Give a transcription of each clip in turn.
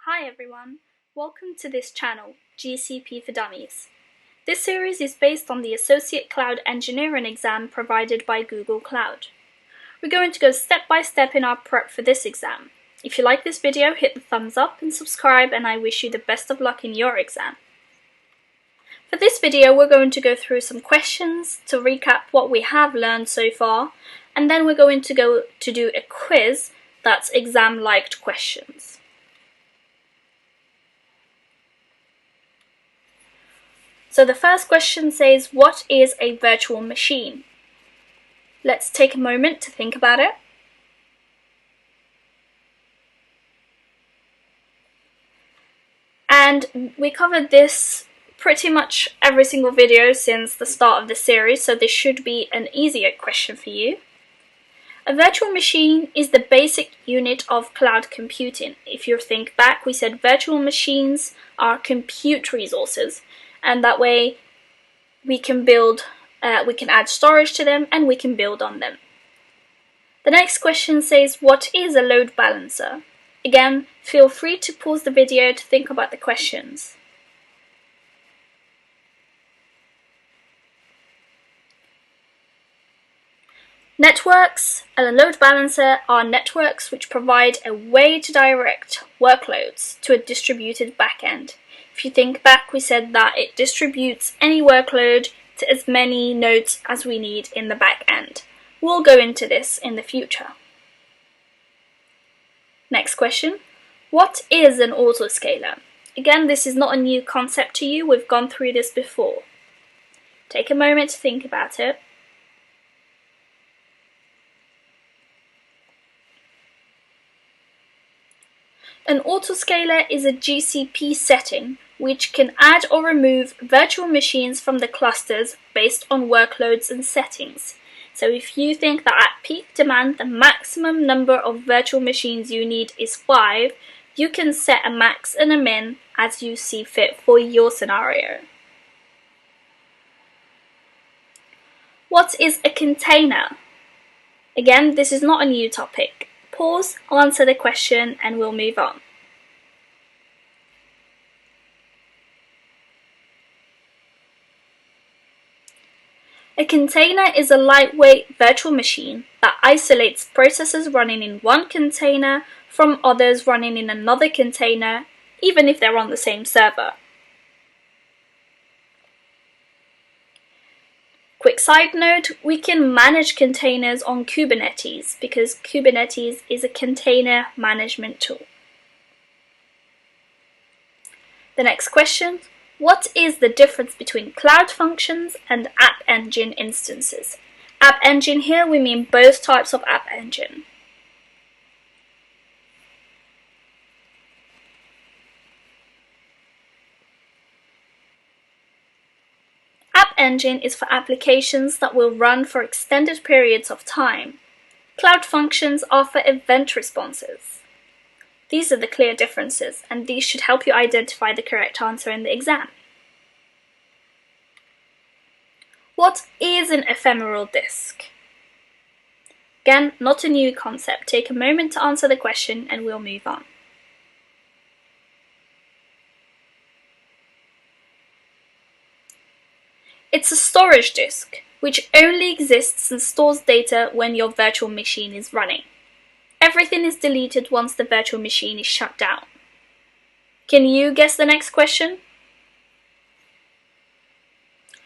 Hi everyone, welcome to this channel, GCP for Dummies. This series is based on the Associate Cloud Engineering exam provided by Google Cloud. We're going to go step by step in our prep for this exam. If you like this video, hit the thumbs up and subscribe, and I wish you the best of luck in your exam. For this video, we're going to go through some questions to recap what we have learned so far, and then we're going to do a quiz that's exam-liked questions. So the first question says, what is a virtual machine? Let's take a moment to think about it. And we covered this pretty much every single video since the start of the series, so this should be an easier question for you. A virtual machine is the basic unit of cloud computing. If you think back, we said virtual machines are compute resources, and that way we can add storage to them and we can build on them. The next question says, what is a load balancer? Again, feel free to pause the video to think about the questions. Networks and a load balancer are networks which provide a way to direct workloads to a distributed backend. If you think back, we said that it distributes any workload to as many nodes as we need in the backend. We'll go into this in the future. Next question. What is an autoscaler? Again, this is not a new concept to you. We've gone through this before. Take a moment to think about it. An autoscaler is a GCP setting which can add or remove virtual machines from the clusters based on workloads and settings. So if you think that at peak demand the maximum number of virtual machines you need is 5, you can set a max and a min as you see fit for your scenario. What is a container? Again, this is not a new topic. Pause, answer the question, and we'll move on. A container is a lightweight virtual machine that isolates processes running in one container from others running in another container, even if they're on the same server. Quick side note, we can manage containers on Kubernetes because Kubernetes is a container management tool. The next question, what is the difference between Cloud Functions and App Engine instances? App Engine here, we mean both types of App Engine. App Engine is for applications that will run for extended periods of time. Cloud Functions are for event responses. These are the clear differences, and these should help you identify the correct answer in the exam. What is an ephemeral disk? Again, not a new concept. Take a moment to answer the question and we'll move on. It's a storage disk, which only exists and stores data when your virtual machine is running. Everything is deleted once the virtual machine is shut down. Can you guess the next question?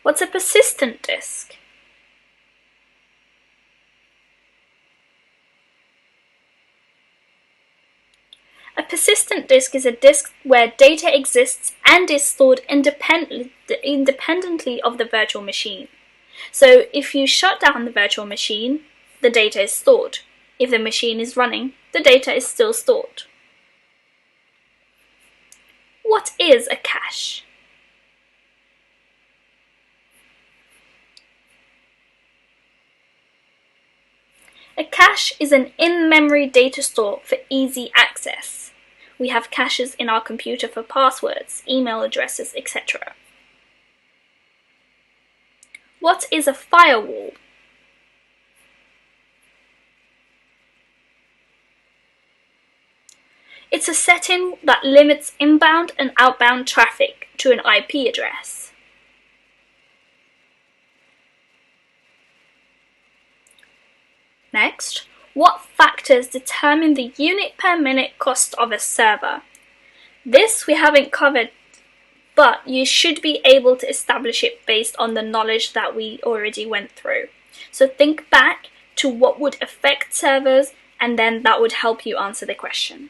What's a persistent disk? A persistent disk is a disk where data exists and is stored independently of the virtual machine. So if you shut down the virtual machine, the data is stored. If the machine is running, the data is still stored. What is a cache? A cache is an in-memory data store for easy access. We have caches in our computer for passwords, email addresses, etc. What is a firewall? It's a setting that limits inbound and outbound traffic to an IP address. Next, what factors determine the unit per minute cost of a server? This we haven't covered, but you should be able to establish it based on the knowledge that we already went through. So think back to what would affect servers, and then that would help you answer the question.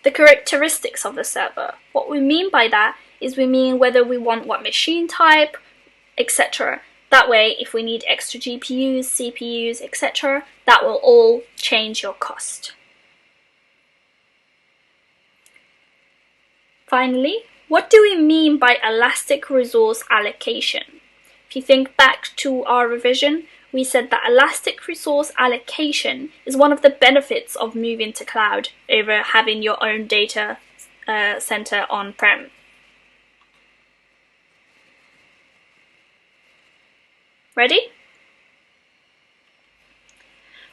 The characteristics of the server. What we mean by that is we mean whether we want what machine type, etc. That way, if we need extra GPUs, CPUs, etc., that will all change your cost. Finally, what do we mean by elastic resource allocation? If you think back to our revision, we said that elastic resource allocation is one of the benefits of moving to cloud over having your own data center on-prem. Ready?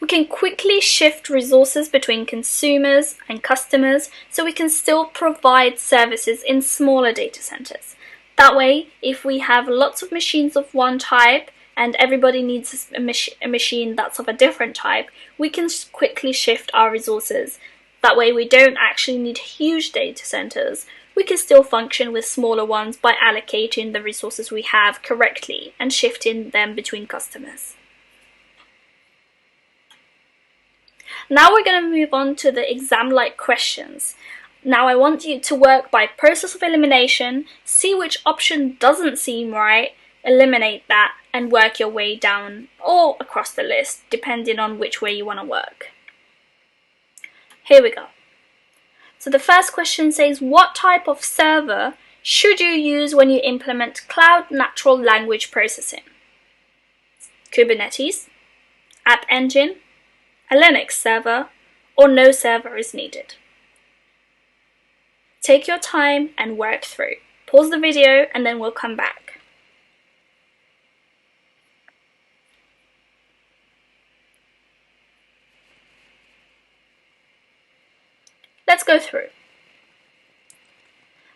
We can quickly shift resources between consumers and customers so we can still provide services in smaller data centers. That way, if we have lots of machines of one type and everybody needs a machine that's of a different type, we can quickly shift our resources. That way we don't actually need huge data centers. We can still function with smaller ones by allocating the resources we have correctly and shifting them between customers. Now we're going to move on to the exam-like questions. Now I want you to work by process of elimination, see which option doesn't seem right, eliminate that, and work your way down or across the list, depending on which way you want to work. Here we go. So the first question says, what type of server should you use when you implement cloud natural language processing? Kubernetes, App Engine, a Linux server, or no server is needed. Take your time and work through. Pause the video and then we'll come back. Let's go through.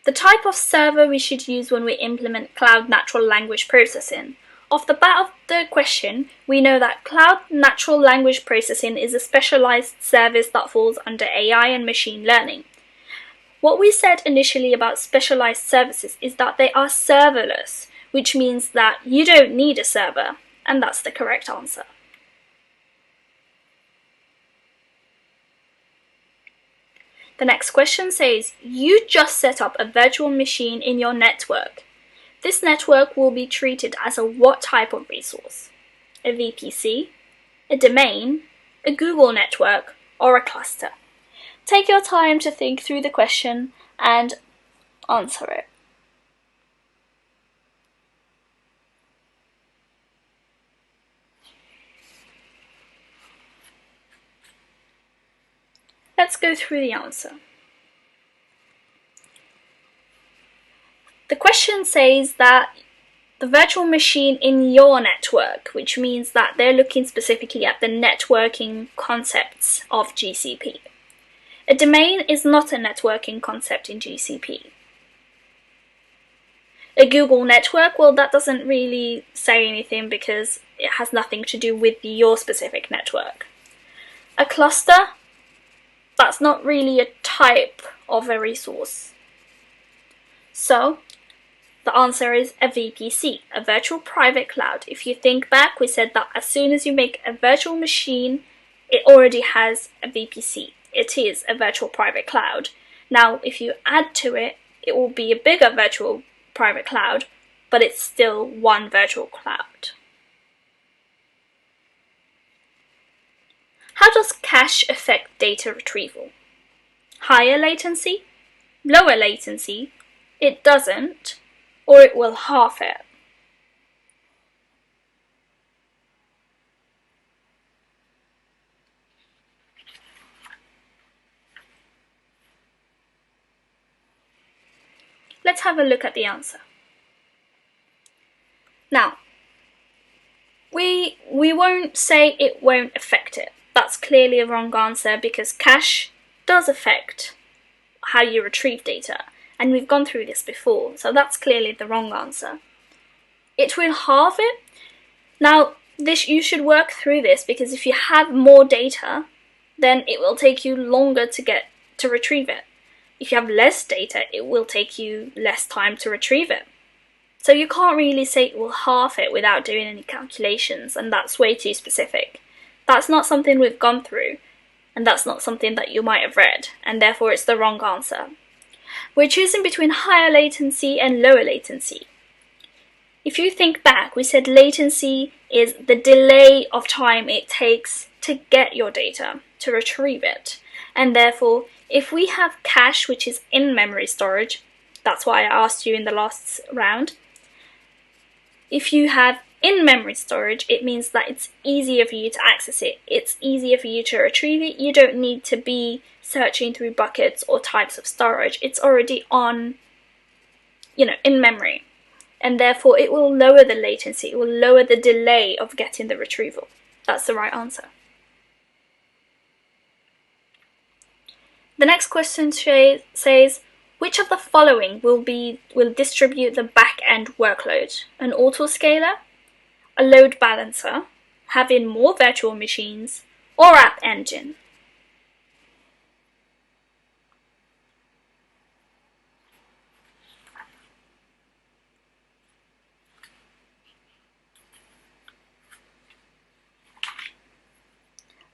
The type of server we should use when we implement cloud natural language processing. Off the bat of the question, we know that cloud natural language processing is a specialized service that falls under AI and machine learning. What we said initially about specialized services is that they are serverless, which means that you don't need a server, and that's the correct answer. The next question says, you just set up a virtual machine in your network. This network will be treated as a what type of resource? A VPC, a domain, a Google network, or a cluster? Take your time to think through the question and answer it. Let's go through the answer. The question says that the virtual machine in your network, which means that they're looking specifically at the networking concepts of GCP. A domain is not a networking concept in GCP. A Google network, well, that doesn't really say anything because it has nothing to do with your specific network. A cluster, that's not really a type of a resource. So, the answer is a VPC, a virtual private cloud. If you think back, we said that as soon as you make a virtual machine, it already has a VPC. It is a virtual private cloud. Now, if you add to it, it will be a bigger virtual private cloud, but it's still one virtual cloud. How does cache affect data retrieval? Higher latency? Lower latency? It doesn't, or it will halve it. Let's have a look at the answer. Now, we We won't say it won't affect it. That's clearly a wrong answer because cache does affect how you retrieve data. And we've gone through this before, so that's clearly the wrong answer. It will halve it. Now, you should work through this because if you have more data, then it will take you longer to retrieve it. If you have less data, it will take you less time to retrieve it. So you can't really say it will halve it without doing any calculations, and that's way too specific. That's not something we've gone through, and that's not something that you might have read, and therefore it's the wrong answer. We're choosing between higher latency and lower latency. If you think back, we said latency is the delay of time it takes to get your data, to retrieve it. And therefore, if we have cache, which is in-memory storage, that's why I asked you in the last round, if you have in-memory storage, it means that it's easier for you to access it. It's easier for you to retrieve it. You don't need to be searching through buckets or types of storage. It's already on, in memory. And therefore, it will lower the latency. It will lower the delay of getting the retrieval. That's the right answer. The next question says, which of the following will distribute the back-end workload? An autoscaler, a load balancer, having more virtual machines, or App Engine?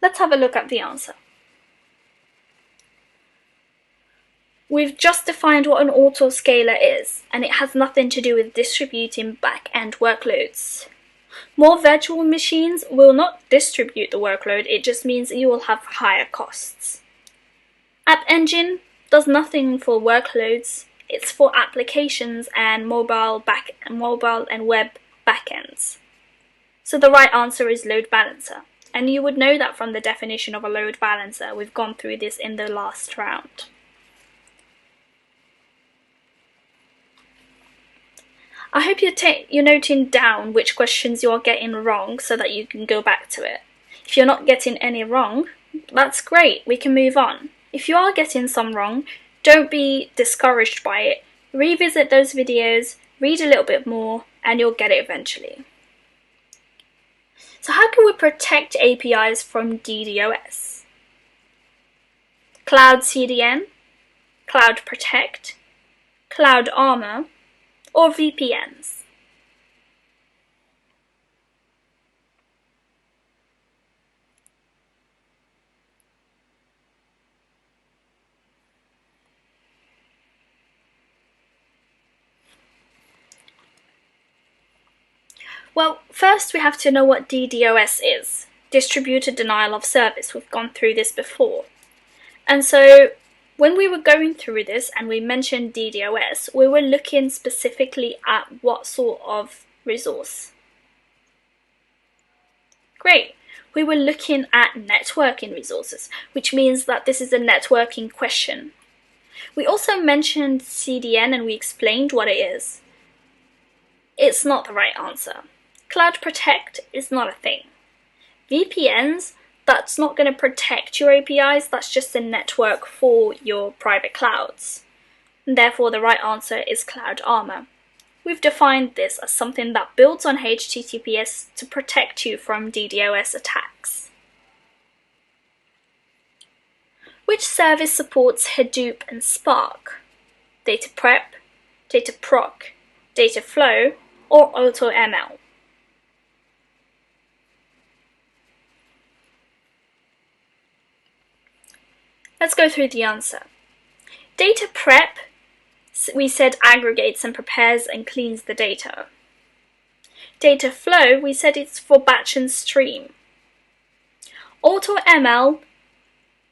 Let's have a look at the answer. We've just defined what an autoscaler is, and it has nothing to do with distributing back-end workloads. More virtual machines will not distribute the workload, it just means you will have higher costs. App Engine does nothing for workloads, it's for applications and mobile and web backends. So the right answer is load balancer, and you would know that from the definition of a load balancer. We've gone through this in the last round. I hope you're noting down which questions you are getting wrong so that you can go back to it. If you're not getting any wrong, that's great, we can move on. If you are getting some wrong, don't be discouraged by it. Revisit those videos, read a little bit more, and you'll get it eventually. So how can we protect APIs from DDoS? Cloud CDN, Cloud Protect, Cloud Armor, or VPNs? Well, first we have to know what DDoS is, Distributed Denial of Service. We've gone through this before. And so when we were going through this and we mentioned DDoS, we were looking specifically at what sort of resource? Great. We were looking at networking resources, which means that this is a networking question. We also mentioned CDN and we explained what it is. It's not the right answer. Cloud Protect is not a thing. VPNs, that's not going to protect your APIs, that's just a network for your private clouds. And therefore, the right answer is Cloud Armor. We've defined this as something that builds on HTTPS to protect you from DDoS attacks. Which service supports Hadoop and Spark? Data Prep, Data Proc, Data Flow, or AutoML? Let's go through the answer. Data Prep, we said aggregates and prepares and cleans the data. Data Flow, we said it's for batch and stream. AutoML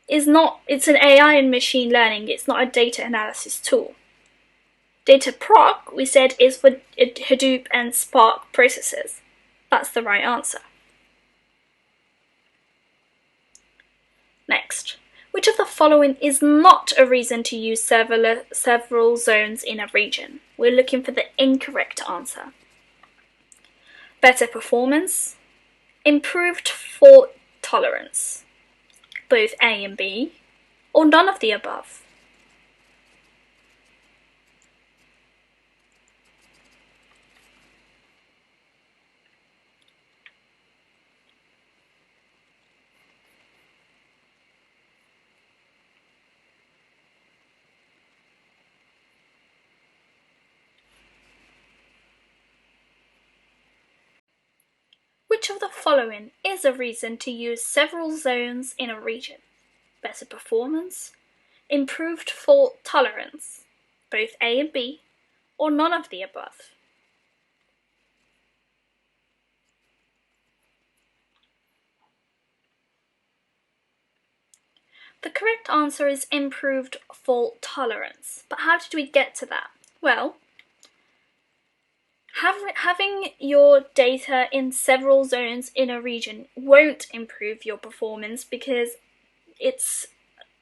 it's an AI and machine learning, it's not a data analysis tool. Data Proc, we said, is for Hadoop and Spark processes. That's the right answer. Next. Which of the following is not a reason to use several zones in a region? We're looking for the incorrect answer. Better performance, improved fault tolerance, both A and B, or none of the above? Which of the following is a reason to use several zones in a region? Better performance, improved fault tolerance, both A and B, or none of the above? The correct answer is improved fault tolerance. But how did we get to that? Well, having your data in several zones in a region won't improve your performance, because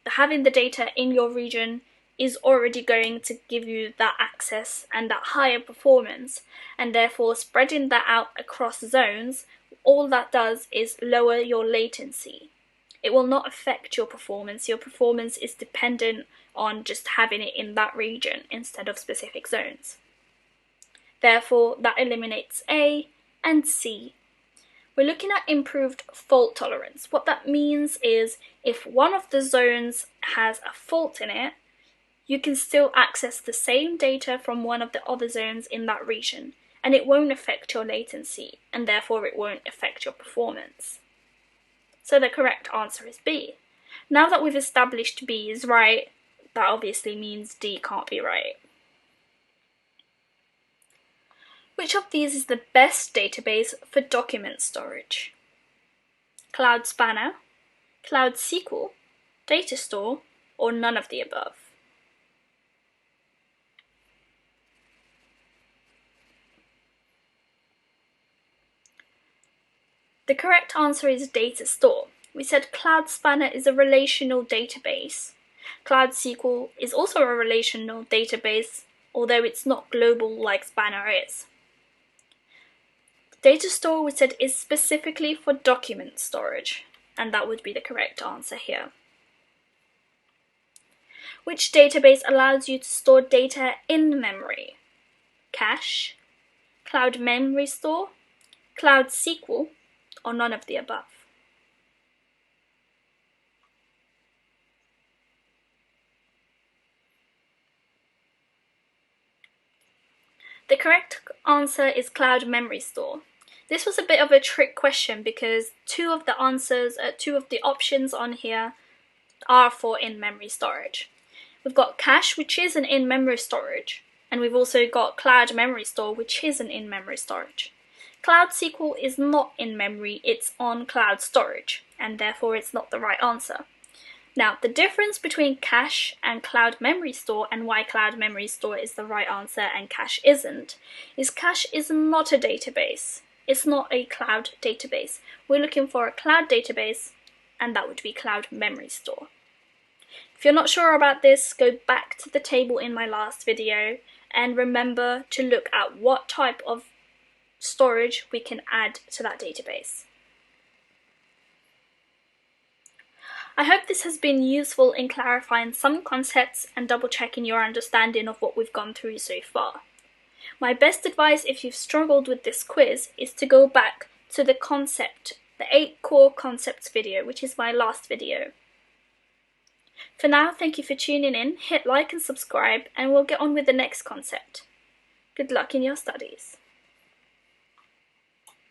having the data in your region is already going to give you that access and that higher performance, and therefore spreading that out across zones, all that does is lower your latency. It will not affect your performance. Your performance is dependent on just having it in that region instead of specific zones. Therefore, that eliminates A and C. We're looking at improved fault tolerance. What that means is if one of the zones has a fault in it, you can still access the same data from one of the other zones in that region, and it won't affect your latency, and therefore it won't affect your performance. So the correct answer is B. Now that we've established B is right, that obviously means D can't be right. Which of these is the best database for document storage? Cloud Spanner, Cloud SQL, Data Store, or none of the above? The correct answer is Data Store. We said Cloud Spanner is a relational database. Cloud SQL is also a relational database, although it's not global like Spanner is. Data Store, we said, is specifically for document storage, and that would be the correct answer here. Which database allows you to store data in memory? Cache, Cloud Memory Store, Cloud SQL, or none of the above? The correct answer is Cloud Memory Store. This was a bit of a trick question because two of the options on here are for in-memory storage. We've got Cache, which is an in-memory storage, and we've also got Cloud Memory Store, which is an in-memory storage. Cloud SQL is not in memory, it's on cloud storage, and therefore it's not the right answer. Now, the difference between Cache and Cloud Memory Store, and why Cloud Memory Store is the right answer and Cache isn't, is Cache is not a database. It's not a cloud database. We're looking for a cloud database, and that would be Cloud Memory Store. If you're not sure about this, go back to the table in my last video and remember to look at what type of storage we can add to that database. I hope this has been useful in clarifying some concepts and double-checking your understanding of what we've gone through so far. My best advice if you've struggled with this quiz is to go back to the 8 core concepts video, which is my last video. For now, thank you for tuning in, hit like and subscribe, and we'll get on with the next concept. Good luck in your studies.